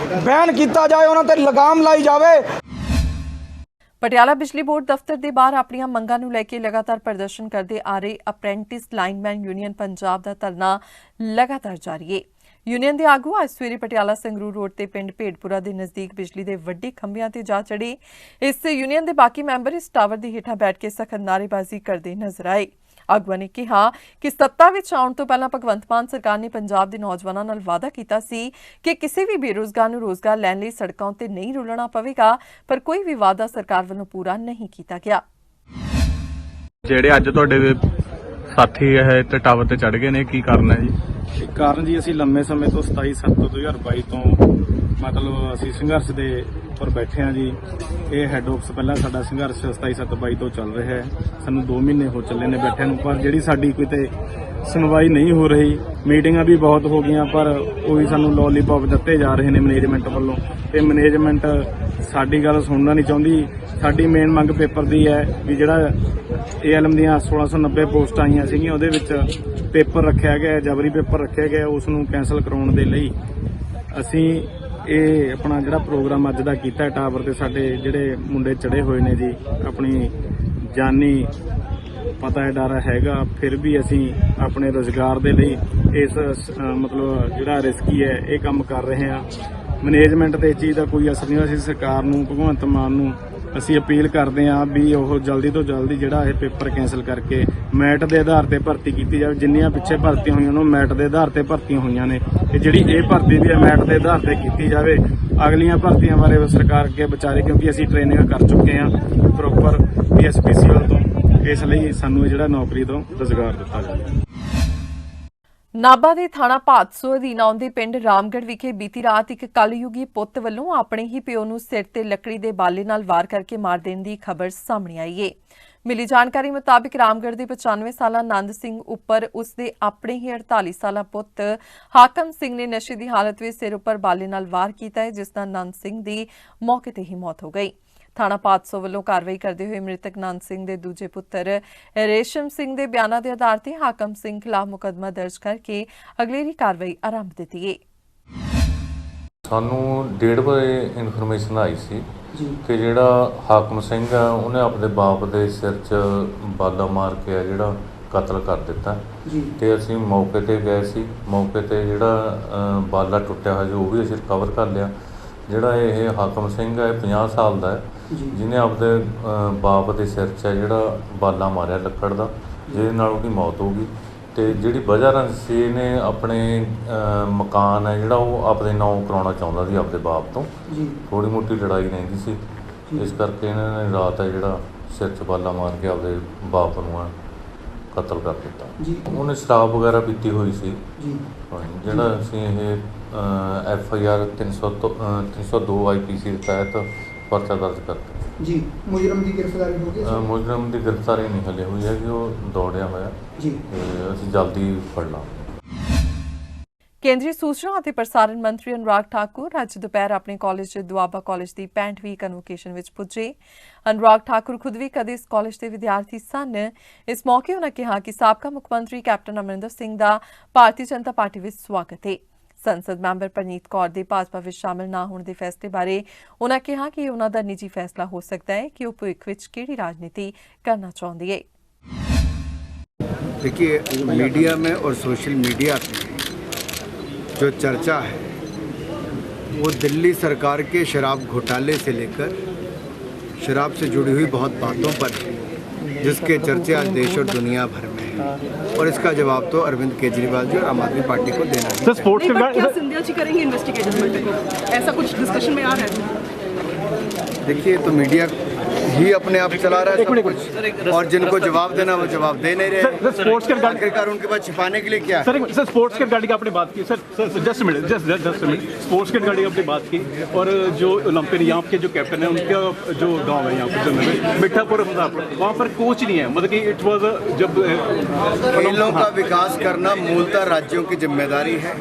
ਬੈਨ ਕੀਤਾ ਜਾਏ, ਉਹਨਾਂ ਤੇ ਲਗਾਮ ਲਾਈ ਜਾਵੇ। ਪਟਿਆਲਾ ਬਿਜਲੀ ਬੋਰਡ ਦਫ਼ਤਰ ਦੇ ਬਾਹਰ ਆਪਣੀਆਂ ਮੰਗਾਂ ਨੂੰ ਲੈ ਕੇ ਲਗਾਤਾਰ ਪ੍ਰਦਰਸ਼ਨ ਕਰਦੇ ਆ ਰਹੇ ਅਪ੍ਰੈਂਟਿਸ ਲਾਈਨਮੈਨ ਯੂਨੀਅਨ ਪੰਜਾਬ ਦਾ ਧਰਨਾ ਲਗਾਤਾਰ ਜਾਰੀ ਹੈ। ਯੂਨੀਅਨ ਦੇ ਆਗੂ ਅੱਜ ਸਵੇਰੇ ਪਟਿਆਲਾ ਸੰਗਰੂਰ ਰੋਡ ਤੇ ਪਿੰਡ ਭੇਡਪੁਰਾ ਦੇ ਨਜ਼ਦੀਕ ਬਿਜਲੀ ਦੇ ਵੱਡੇ ਖੰਭਿਆਂ ਤੇ ਜਾ ਚੜੇ। ਇਸ ਯੂਨੀਅਨ ਦੇ ਬਾਕੀ ਮੈਂਬਰ ਇਸ ਟਾਵਰ ਦੇ ਹੇਠਾਂ ਬੈਠ ਕੇ ਸਖਤ ਨਾਅਰੇਬਾਜ਼ੀ ਕਰਦੇ ਨਜ਼ਰ ਆਏ। ਆਗੂਆਂ ਨੇ ਕਿਹਾ ਕਿ ਸੱਤਾ ਵਿੱਚ ਆਉਣ ਤੋਂ ਪਹਿਲਾਂ ਭਗਵੰਤ ਮਾਨ ਸਰਕਾਰ ਨੇ ਪੰਜਾਬ ਦੇ ਨੌਜਵਾਨਾਂ ਨਾਲ ਵਾਅਦਾ ਕੀਤਾ ਸੀ ਕਿ ਕਿਸੇ ਵੀ ਬੇਰੁਜ਼ਗਾਰ ਨੂੰ ਰੋਜ਼ਗਾਰ ਲੈਣ ਲਈ ਸੜਕਾਂ ਉੱਤੇ ਨਹੀਂ ਰੁਲਣਾ ਪਵੇਗਾ, ਪਰ ਕੋਈ ਵੀ ਵਾਅਦਾ ਸਰਕਾਰ ਵੱਲੋਂ ਪੂਰਾ ਨਹੀਂ ਕੀਤਾ ਗਿਆ। ਜਿਹੜੇ ਅੱਜ ਤੁਹਾਡੇ ਸਾਥੀ ਇਹ ਤੇ ਟਾਵਰ ਤੇ ਚੜ ਗਏ ਨੇ, ਕੀ ਕਾਰਨ ਹੈ ਜੀ? ਕਾਰਨ ਜੀ ਅਸੀਂ ਲੰਮੇ ਸਮੇਂ ਤੋਂ 27/7/2022 ਤੋਂ ਮਤਲਬ ਅਸੀਂ ਸੰਘਰਸ਼ ਦੇ ਉੱਪਰ ਬੈਠੇ ਹਾਂ ਜੀ। ਇਹ ਹੈੱਡ ਆਫਿਸ ਪਹਿਲਾਂ ਸਾਡਾ ਸੰਘਰਸ਼ 27/7/22 ਤੋਂ ਚੱਲ ਰਿਹਾ ਹੈ। ਸਾਨੂੰ 2 ਮਹੀਨੇ ਹੋ ਚੱਲੇ ਨੇ ਬੈਠੇ ਨੂੰ, ਪਰ ਜਿਹੜੀ ਸਾਡੀ ਕਿਤੇ ਸੁਣਵਾਈ ਨਹੀਂ ਹੋ ਰਹੀ। ਮੀਟਿੰਗਾਂ ਵੀ ਬਹੁਤ ਹੋ ਗਈਆਂ, ਪਰ ਉਹੀ ਸਾਨੂੰ ਲੋਲੀਪੌਪ ਦਿੱਤੇ ਜਾ ਰਹੇ ਨੇ ਮੈਨੇਜਮੈਂਟ ਵੱਲੋਂ, ਤੇ ਮੈਨੇਜਮੈਂਟ ਸਾਡੀ ਗੱਲ ਸੁਣਨਾ ਨਹੀਂ ਚਾਹੁੰਦੀ। ਸਾਡੀ ਮੇਨ ਮੰਗ ਪੇਪਰ ਦੀ ਹੈ ਵੀ ਜਿਹੜਾ ALM ਦੀਆਂ 1690 ਪੋਸਟਾਂ ਆਈਆਂ ਸੀਗੀਆਂ, ਉਹਦੇ ਵਿੱਚ ਪੇਪਰ ਰੱਖਿਆ ਗਿਆ, ਜਬਰੀ ਪੇਪਰ ਰੱਖਿਆ ਗਿਆ, ਉਸ ਨੂੰ ਕੈਂਸਲ ਕਰਾਉਣ ਦੇ ਲਈ ਅਸੀਂ ਇਹ ਆਪਣਾ ਜਿਹੜਾ ਪ੍ਰੋਗਰਾਮ ਅੱਜ ਦਾ ਕੀਤਾ ਟਾਵਰ ਤੇ ਸਾਡੇ ਜਿਹੜੇ ਮੁੰਡੇ ਚੜੇ ਹੋਏ ਨੇ ਜੀ, ਆਪਣੀ ਜਾਨੀ ਪਤਾ ਹੈ ਡਰ ਹੈਗਾ, ਫਿਰ ਵੀ ਅਸੀਂ ਆਪਣੇ ਰੁਜ਼ਗਾਰ ਦੇ ਲਈ ਇਸ ਮਤਲਬ ਜਿਹੜਾ ਰਿਸਕੀ ਹੈ ਇਹ ਕੰਮ ਕਰ ਰਹੇ ਹਾਂ। ਮੈਨੇਜਮੈਂਟ ਤੇ ਇਸ ਚੀਜ਼ ਦਾ ਕੋਈ ਅਸਰ ਨਹੀਂ ਹੋਇਆ। ਅਸੀਂ ਸਰਕਾਰ ਨੂੰ, ਭਗਵੰਤ ਮਾਨ ਨੂੰ ਅਸੀਂ ਅਪੀਲ ਕਰਦੇ ਹਾਂ ਵੀ ਉਹ ਜਲਦੀ ਤੋਂ ਜਲਦੀ ਜਿਹੜਾ ਇਹ ਪੇਪਰ ਕੈਂਸਲ ਕਰਕੇ ਮੈਟ ਦੇ ਆਧਾਰ ਤੇ ਭਰਤੀ ਕੀਤੀ ਜਾਵੇ। ਜਿੰਨੀਆਂ ਪਿੱਛੇ ਭਰਤੀਆਂ ਹੋਈਆਂ ਉਹਨਾਂ ਮੈਟ ਦੇ ਆਧਾਰ ਤੇ ਭਰਤੀਆਂ ਹੋਈਆਂ ਨੇ, ਤੇ ਜਿਹੜੀ ਇਹ ਭਰਤੀ ਵੀ ਹੈ ਮੈਟ ਦੇ ਆਧਾਰ ਤੇ ਕੀਤੀ ਜਾਵੇ। ਅਗਲੀਆਂ ਭਰਤੀਆਂ ਬਾਰੇ ਸਰਕਾਰ ਅੱਗੇ ਵਿਚਾਰੇ, ਕਿਉਂਕਿ ਅਸੀਂ ਟ੍ਰੇਨਿੰਗ ਕਰ ਚੁੱਕੇ ਹਾਂ ਪ੍ਰੋਪਰ PSPCL ਤੋਂ, ਇਸ ਲਈ ਸਾਨੂੰ ਇਹ ਜਿਹੜਾ ਨੌਕਰੀ ਤੋਂ ਰੁਜ਼ਗਾਰ ਦਿੱਤਾ ਜਾਵੇ। ਨਾਭਾ ਦੇ ਥਾਣਾ ਭਾਦਸੋਂ ਅਧੀਨ ਆਉਂਦੇ ਪਿੰਡ ਰਾਮਗੜ੍ਹ ਵਿਖੇ ਬੀਤੀ ਰਾਤ ਇੱਕ ਕਲਯੁਗੀ ਪੁੱਤ ਵੱਲੋਂ ਆਪਣੇ ਹੀ ਪਿਓ ਨੂੰ ਸਿਰ ਤੇ ਲੱਕੜੀ ਦੇ ਬਾਲੇ ਨਾਲ ਵਾਰ ਕਰਕੇ ਮਾਰ ਦੇਣ ਦੀ ਖਬਰ ਸਾਹਮਣੇ ਆਈ ਹੈ। ਮਿਲੀ ਜਾਣਕਾਰੀ ਮੁਤਾਬਿਕ ਰਾਮਗੜ੍ਹ ਦੇ 95 ਸਾਲਾ ਆਨੰਦ ਸਿੰਘ ਉੱਪਰ ਉਸ ਦੇ ਆਪਣੇ ਹੀ 48 ਸਾਲਾ ਪੁੱਤ ਹਾਕਮ ਸਿੰਘ ਨੇ ਨਸ਼ੇ ਦੀ ਹਾਲਤ ਵਿੱਚ ਸਿਰ ਉੱਪਰ ਬਾਲੇ ਨਾਲ ਵਾਰ ਕੀਤਾ ਹੈ, ਜਿਸ ਨਾਲ ਆਨੰਦ ਸਿੰਘ ਦੀ ਮੌਕੇ ਤੇ ਹੀ ਮੌਤ ਹੋ ਗਈ। ਥਾਣਾ ਭਾਦਸੋਂ ਵੱਲੋਂ ਕਾਰਵਾਈ ਕਰਦੇ ਹੋਏ ਮ੍ਰਿਤਕ ਆਨੰਦ ਸਿੰਘ ਦੇ ਦੂਜੇ ਪੁੱਤਰ ਰੇਸ਼ਮ ਸਿੰਘ ਦੇ ਬਿਆਨਾਂ ਦੇ ਆਧਾਰ ਤੇ ਹਾਕਮ ਸਿੰਘ ਖਿਲਾਫ ਮੁਕੱਦਮਾ ਦਰਜ ਕਰਕੇ ਅਗਲੇਰੀ ਕਾਰਵਾਈ ਆਰੰਭ ਦਿੱਤੀ ਹੈ। ਸਾਨੂੰ 1:30 ਵਜੇ ਇਨਫੋਰਮੇਸ਼ਨ ਆਈ ਸੀ ਕਿ ਜਿਹੜਾ ਹਾਕਮ ਸਿੰਘ ਆ ਉਹਨੇ ਆਪਣੇ ਬਾਪ ਦੇ ਸਿਰ 'ਚ ਬਾਲਾ ਮਾਰ ਕੇ ਜਿਹੜਾ ਕਤਲ ਕਰ ਦਿੱਤਾ ਤੇ ਅਸੀਂ ਮੌਕੇ ਤੇ ਗਏ ਸੀ। ਮੌਕੇ ਤੇ ਜਿਹੜਾ ਬਾਲਾ ਟੁੱਟਿਆ ਹੋਇਆ ਜੋ ਉਹ ਵੀ ਅਸੀਂ ਰਿਕਵਰ ਕਰ ਲਿਆ। ਜਿਹੜਾ ਇਹ ਹਾਕਮ ਸਿੰਘ ਹੈ 50 ਸਾਲ ਦਾ ਹੈ, ਜਿਹਨੇ ਆਪਣੇ ਬਾਪ ਦੇ ਸਿਰ 'ਚ ਜਿਹੜਾ ਬਾਲਾ ਮਾਰਿਆ ਲੱਕੜ ਦਾ, ਜਿਹਦੇ ਨਾਲ ਉਹਦੀ ਮੌਤ ਹੋ ਗਈ। ਤੇ ਜਿਹੜੀ ਵਜ੍ਹਾ ਰੰਜਿਸ਼ ਨੇ ਆਪਣੇ ਮਕਾਨ ਹੈ ਜਿਹੜਾ ਉਹ ਆਪਣੇ ਨਾਂ ਕਰਾਉਣਾ ਚਾਹੁੰਦਾ ਸੀ ਆਪਣੇ ਬਾਪ ਤੋਂ, ਥੋੜ੍ਹੀ ਮੋਟੀ ਲੜਾਈ ਰਹਿੰਦੀ ਸੀ, ਇਸ ਕਰਕੇ ਇਹਨਾਂ ਨੇ ਰਾਤ ਹੈ ਜਿਹੜਾ ਸਿਰ 'ਚ ਬਾਲਾ ਮਾਰ ਕੇ ਆਪਣੇ ਬਾਪ ਨੂੰ ਕਤਲ ਕਰ ਦਿੱਤਾ। ਉਹਨੇ ਸ਼ਰਾਬ ਵਗੈਰਾ ਪੀਤੀ ਹੋਈ ਸੀ। ਜਿਹੜਾ ਅਸੀਂ ਇਹ FIR 302 IPC ਦੇ ਤਹਿਤ ਪਰਚਾ ਦਰਜ ਕਰਤਾ ਜੀ। ਮੁਜਰਮ ਦੀ ਗ੍ਰਿਫਤਾਰੀ ਹੋ ਗਈ? ਮੁਜਰਮ ਦੀ ਗ੍ਰਿਫਤਾਰੀ ਨਹੀਂ ਹਲੇ ਹੋਈ ਹੈ ਕਿ ਉਹ ਦੌੜਿਆ ਹੋਇਆ ਜੀ, ਅਸੀਂ ਜਲਦੀ ਫੜ ਲਾਂਗੇ। ਕੇਂਦਰੀ ਸੂਚਨਾ ਅਤੇ ਪ੍ਰਸਾਰਣ ਮੰਤਰੀ ਅਨੁਰਾਗ ਠਾਕੁਰ ਅੱਜ ਦੁਪਹਿਰ ਆਪਣੇ ਕਾਲਜ ਦੁਆਬਾ ਕਾਲਜ ਦੀ 65ਵੀਂ ਕਨਵੋਕੇਸ਼ਨ ਵਿੱਚ ਪੁੱਜੇ। ਅਨੁਰਾਗ ਠਾਕੁਰ ਖੁਦ ਵੀ ਕਦੇ ਇਸ ਕਾਲਜ ਦੇ ਵਿਦਿਆਰਥੀ ਸਨ। ਇਸ ਮੌਕੇ ਉਨ੍ਹਾਂ ਕਿਹਾ ਕਿ ਸਾਬਕਾ ਮੁੱਖ ਮੰਤਰੀ ਕੈਪਟਨ ਅਮਰਿੰਦਰ ਸਿੰਘ ਦਾ ਭਾਰਤੀ ਜਨਤਾ ਪਾਰਟੀ ਵਿੱਚ ਸਵਾਗਤ ਹੈ। ਸੰਸਦ ਮੈਂਬਰ ਪਰਨੀਤ ਕੌਰ ਦੇ ਭਾਜਪਾ ਵਿੱਚ ਸ਼ਾਮਲ ਨਾ ਹੋਣ ਦੇ ਫੈਸਲੇ ਬਾਰੇ ਉਨ੍ਹਾਂ ਕਿਹਾ ਕਿ ਇਹ ਉਨ੍ਹਾਂ ਦਾ ਨਿੱਜੀ ਫੈਸਲਾ ਹੋ ਸਕਦਾ ਹੈ ਕਿ ਉਹ ਭਵਿੱਖ ਵਿੱਚ ਕਿਹੜੀ ਰਾਜਨੀਤੀ करना चाहती है। देखिए, मीडिया में और सोशल मीडिया पे जो चर्चा है वो दिल्ली सरकार के शराब घोटाले से लेकर शराब से जुड़ी हुई बहुत बातों पर है, जिसके चर्चे आज देश और दुनिया भर में हैं, और इसका जवाब तो अरविंद केजरीवाल जी और आम आदमी पार्टी को देना है। क्या सिंधिया जी करेंगे इन्वेस्टिगेशन? ऐसा कुछ डिस्कशन में आ रहा है? देखिए, तो मीडिया ही अपने आप चला रहा है सब कुछ, और जिनको जवाब देना वो जवाब दे नहीं रहे। स्पोर्ट्स के आखिरकार उनके पास छिपाने के लिए क्या है? सर स्पोर्ट्स के गाड़ी की आपने बात की सर, जस्ट मिनट स्पोर्ट्स के गाड़ी की आपने बात की, और जो ओलंपिक यहाँ के जो कैप्टन है उनका जो गांव है यहाँ पर मिठापुर, वहाँ पर कोच नहीं है, मतलब कि इट वाज जब खेलों का विकास करना मूलतः राज्यों की जिम्मेदारी है।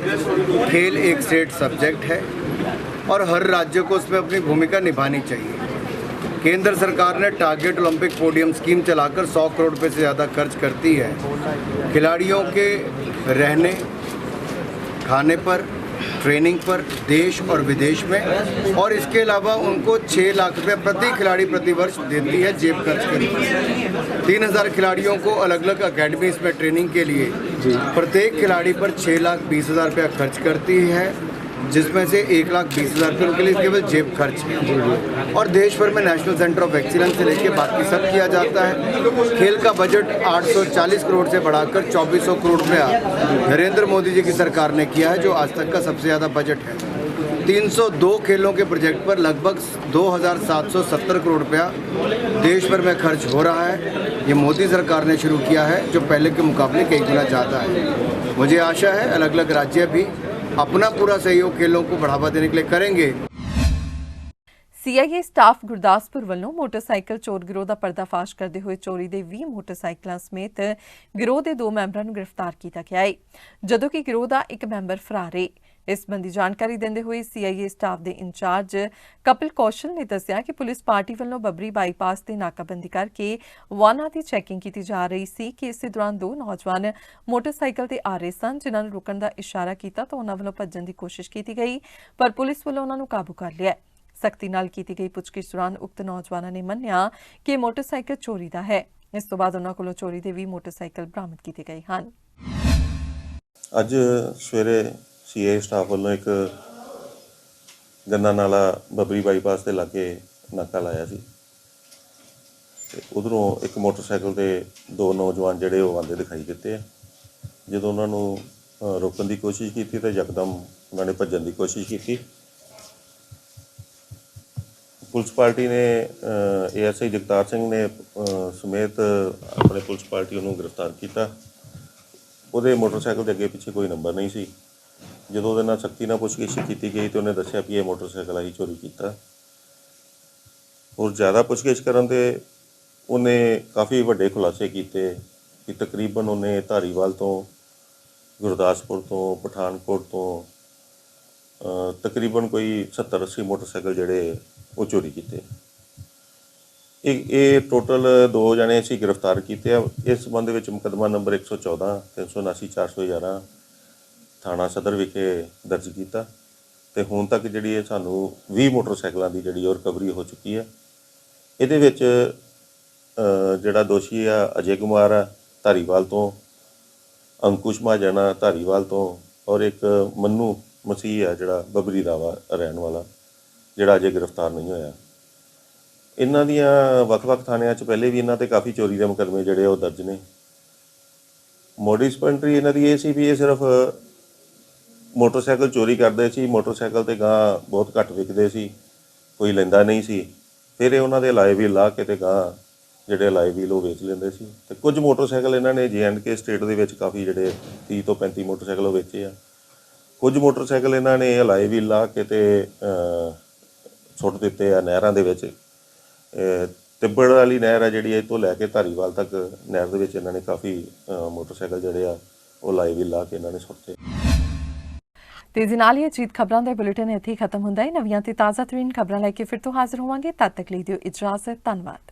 खेल एक स्टेट सब्जेक्ट है और हर राज्य को उसमें अपनी भूमिका निभानी चाहिए। केंद्र सरकार ने टारगेट ओलंपिक पोडियम स्कीम चलाकर 100 करोड़ रुपए से ज़्यादा खर्च करती है खिलाड़ियों के रहने खाने पर, ट्रेनिंग पर, देश और विदेश में, और इसके अलावा उनको 6 लाख रुपये प्रति खिलाड़ी प्रति वर्ष देती है जेब खर्च करके। 3000 खिलाड़ियों को अलग अलग अकेडमीज में ट्रेनिंग के लिए प्रत्येक खिलाड़ी पर 6,20,000 रुपया खर्च करती है। जिसमें से 1,20,000 रुपये उनके लिए केवल जेब खर्च है। और देश भर में नेशनल सेंटर ऑफ एक्सीलेंस से लेके बाकी सब किया जाता है। खेल का बजट 840 करोड़ से बढ़ाकर 2400 करोड़ रुपया नरेंद्र मोदी जी की सरकार ने किया है, जो आज तक का सबसे ज़्यादा बजट है। 302 खेलों के प्रोजेक्ट पर लगभग 2,770 करोड़ रुपया देश भर में खर्च हो रहा है। ये मोदी सरकार ने शुरू किया है, जो पहले के मुकाबले कई गुना ज़्यादा है। मुझे आशा है अलग अलग राज्य भी अपना पूरा सहयोग खेलों को बढ़ावा देने के लिए करेंगे। ਸੀਆਈਏ ਸਟਾਫ ਗੁਰਦਾਸਪੁਰ ਵੱਲੋਂ ਮੋਟਰਸਾਈਕਲ ਚੋਰ ਗਿਰੋਹ ਦਾ ਪਰਦਾਫਾਸ਼ ਕਰਦੇ ਹੋਏ ਚੋਰੀ ਦੇ 20 ਮੋਟਰਸਾਈਕਲਾਂ ਸਮੇਤ ਗਿਰੋਹ ਦੇ 2 ਮੈਂਬਰਾਂ ਨੂੰ ਗ੍ਰਿਫਤਾਰ ਕੀਤਾ ਗਿਆ ਹੈ, ਜਦੋਂ ਕਿ ਗਿਰੋਹ ਦਾ ਇੱਕ ਮੈਂਬਰ ਫਰਾਰ ਹੈ। ਇਸ ਸੰਬੰਧੀ ਜਾਣਕਾਰੀ ਦਿੰਦੇ ਹੋਏ ਸੀਆਈਏ ਸਟਾਫ ਦੇ ਇੰਚਾਰਜ ਕਪਿਲ ਕੌਸ਼ਲ ਨੇ ਦੱਸਿਆ ਕਿ ਪੁਲਿਸ ਪਾਰਟੀ ਵੱਲੋਂ ਬੱਬਰੀ ਬਾਈਪਾਸ ਤੇ ਨਾਕਾਬੰਦੀ ਕਰਕੇ ਵਾਹਨਾਂ ਦੀ ਚੈਕਿੰਗ ਕੀਤੀ ਜਾ ਰਹੀ ਸੀ ਕਿ ਇਸੇ ਦੌਰਾਨ 2 ਨੌਜਵਾਨ ਮੋਟਰਸਾਈਕਲ ਤੇ ਆ ਰਹੇ ਸਨ, ਜਿਨ੍ਹਾਂ ਨੂੰ ਰੁਕਣ ਦਾ ਇਸ਼ਾਰਾ ਕੀਤਾ ਤਾਂ ਉਹਨਾਂ ਵੱਲੋਂ ਭੱਜਣ ਦੀ ਕੋਸ਼ਿਸ਼ ਕੀਤੀ ਗਈ, ਪਰ ਪੁਲਿਸ ਵੱਲੋਂ ਉਹਨਾਂ ਨੂੰ ਕਾਬੂ ਕਰ ਲਿਆ। ਸਖਤੀ ਨਾਲ ਕੀਤੀ ਗਈ ਪੁੱਛਗਿੱਛ ਦੌਰਾਨ ਉਕਤ ਨੌਜਵਾਨਾਂ ਨੇ ਮੰਨਿਆ ਕਿ ਮੋਟਰਸਾਈਕਲ ਚੋਰੀ ਦਾ ਹੈ। ਇਸ ਤੋਂ ਬਾਅਦ ਉਹਨਾਂ ਕੋਲੋਂ ਚੋਰੀ ਦੇ 20 ਮੋਟਰਸਾਈਕਲ ਬਰਾਮਦ ਕੀਤੇ ਗਏ ਹਨ। ਅੱਜ ਸਵੇਰੇ ਸੀਏ ਸਟਾਫ ਵੱਲੋਂ ਇੱਕ ਗੰਨਾ ਨਾਲਾ ਬੱਬਰੀ ਬਾਈਪਾਸ ਦੇ ਲਾਗੇ ਨਾਕਾ ਲਾਇਆ ਸੀ ਤੇ ਉਧਰੋਂ ਇੱਕ ਮੋਟਰਸਾਈਕਲ ਤੇ 2 ਨੌਜਵਾਨ ਜਿਹੜੇ ਉਹ ਆਉਂਦੇ ਦਿਖਾਈ ਦਿੱਤੇ ਆ। ਜਦੋਂ ਉਹਨਾਂ ਨੂੰ ਰੋਕਣ ਦੀ ਕੋਸ਼ਿਸ਼ ਕੀਤੀ ਤਾਂ ਯਕਦਮ ਉਹਨਾਂ ਨੇ ਭੱਜਣ ਦੀ ਕੋਸ਼ਿਸ਼ ਕੀਤੀ। ਪੁਲਿਸ ਪਾਰਟੀ ਨੇ ਏਐਸਆਈ ਜਗਤਾਰ ਸਿੰਘ ਨੇ ਸਮੇਤ ਆਪਣੇ ਪੁਲਿਸ ਪਾਰਟੀ ਨੂੰ ਗ੍ਰਿਫਤਾਰ ਕੀਤਾ। ਉਹਦੇ ਮੋਟਰਸਾਈਕਲ ਦੇ ਅੱਗੇ ਪਿੱਛੇ ਕੋਈ ਨੰਬਰ ਨਹੀਂ ਸੀ। ਜਦੋਂ ਉਹਦੇ ਨਾਲ ਸਖਤੀ ਨਾਲ ਪੁੱਛਗਿੱਛ ਕੀਤੀ ਗਈ ਤੇ ਉਹਨੇ ਦੱਸਿਆ ਵੀ ਇਹ ਮੋਟਰਸਾਈਕਲ ਅਸੀਂ ਚੋਰੀ ਕੀਤਾ। ਔਰ ਜ਼ਿਆਦਾ ਪੁੱਛਗਿੱਛ ਕਰਨ ਤੇ ਉਹਨੇ ਕਾਫੀ ਵੱਡੇ ਖੁਲਾਸੇ ਕੀਤੇ ਕਿ ਤਕਰੀਬਨ ਉਹਨੇ ਧਾਰੀਵਾਲ ਤੋਂ, ਗੁਰਦਾਸਪੁਰ ਤੋਂ, ਪਠਾਨਕੋਟ ਤੋਂ ਤਕਰੀਬਨ ਕੋਈ 70-80 ਮੋਟਰਸਾਈਕਲ ਜਿਹੜੇ ਉਹ ਚੋਰੀ ਕੀਤੇ। ਇਹ ਟੋਟਲ 2 ਜਣੇ ਅਸੀਂ ਗ੍ਰਿਫਤਾਰ ਕੀਤੇ ਆ। ਇਸ ਸੰਬੰਧ ਵਿੱਚ ਮੁਕੱਦਮਾ ਨੰਬਰ 114 379 411 ਥਾਣਾ ਸਦਰ ਵਿਖੇ ਦਰਜ ਕੀਤਾ ਤੇ ਹੁਣ ਤੱਕ ਜਿਹੜੀ ਇਹ ਸਾਨੂੰ 20 ਮੋਟਰਸਾਈਕਲਾਂ ਦੀ ਜਿਹੜੀ ਉਹ ਰਿਕਵਰੀ ਹੋ ਚੁੱਕੀ ਹੈ। ਇਹਦੇ ਵਿੱਚ ਜਿਹੜਾ ਦੋਸ਼ੀ ਆ ਅਜੇ ਕੁਮਾਰ ਆ ਧਾਰੀਵਾਲ ਤੋਂ, ਅੰਕੁਸ਼ ਮਹਾਜਨ ਆ ਧਾਰੀਵਾਲ ਤੋਂ, ਔਰ ਇੱਕ ਮੰਨੂ ਮਸੀਹ ਆ ਜਿਹੜਾ ਬੱਬਰੀ ਦਾ ਰਹਿਣ ਵਾਲਾ, ਜਿਹੜਾ ਅਜੇ ਗ੍ਰਿਫਤਾਰ ਨਹੀਂ ਹੋਇਆ। ਇਹਨਾਂ ਦੀਆਂ ਵੱਖ-ਵੱਖ ਥਾਣਿਆਂ 'ਚ ਪਹਿਲੇ ਵੀ ਇਹਨਾਂ 'ਤੇ ਕਾਫੀ ਚੋਰੀ ਦੇ ਮੁਕੱਦਮੇ ਜਿਹੜੇ ਉਹ ਦਰਜ ਨੇ। ਮੋਡਿਸ ਪੈਂਟਰੀ ਇਹਨਾਂ ਦੀ ਇਹ ਸੀ ਵੀ ਇਹ ਸਿਰਫ ਮੋਟਰਸਾਈਕਲ ਚੋਰੀ ਕਰਦੇ ਸੀ, ਮੋਟਰਸਾਈਕਲ ਤੇ ਗਾਂ ਬਹੁਤ ਘੱਟ ਵਿਕਦੇ ਸੀ, ਕੋਈ ਲੈਂਦਾ ਨਹੀਂ ਸੀ। ਫਿਰ ਇਹ ਉਹਨਾਂ ਦੇ ਅਲਾਏ ਵੀਲ ਲਾ ਕੇ ਤੇ ਗਾਂ ਜਿਹੜੇ ਅਲਾਏ ਵੀਲ ਉਹ ਵੇਚ ਲੈਂਦੇ ਸੀ। ਤੇ ਕੁਝ ਮੋਟਰਸਾਈਕਲ ਇਹਨਾਂ ਨੇ JNK ਸਟੇਟ ਦੇ ਵਿੱਚ ਕਾਫੀ ਜਿਹੜੇ 30 ਤੋਂ 35 ਮੋਟਰਸਾਈਕਲ ਉਹ ਵੇਚੇ ਆ। ਕੁਝ ਮੋਟਰਸਾਈਕਲ ਇਹਨਾਂ ਨੇ ਅਲਾਏ ਵੀਲ ਲਾ ਕੇ ਤੇ ਸੁੱਟ ਦਿੱਤੇ ਆ ਨਹਿਰਾਂ ਦੇ ਵਿੱਚ। ਤਿੱਬੜ ਵਾਲੀ ਨਹਿਰ ਆ ਜਿਹੜੀ, ਇਹ ਤੋਂ ਲੈ ਕੇ ਧਾਰੀਵਾਲ ਤੱਕ ਨਹਿਰ ਦੇ ਵਿੱਚ ਇਹਨਾਂ ਨੇ ਕਾਫੀ ਮੋਟਰਸਾਈਕਲ ਜਿਹੜੇ ਆ ਉਹ ਲਾਏ ਵੀਲ ਲਾ ਕੇ ਇਹਨਾਂ ਨੇ ਸੁੱਟਤੇ। ਤੇਜ਼ੀ ਨਾਲ ਹੀ ਅਜੀਤ ਖਬਰਾਂ ਦਾ ਬੁਲੇਟਿਨ ਇੱਥੇ ਹੀ ਖਤਮ ਹੁੰਦਾ ਹੈ। ਨਵੀਆਂ ਤੇ ਤਾਜ਼ਾ ਤਰੀਨ ਖਬਰਾਂ ਲੈ ਕੇ ਫਿਰ ਤੋਂ ਹਾਜ਼ਰ ਹੋਵਾਂਗੇ। ਤਦ ਤੱਕ ਲਈ ਦਿਓ ਇਜਾਜ਼ਤ। ਧੰਨਵਾਦ।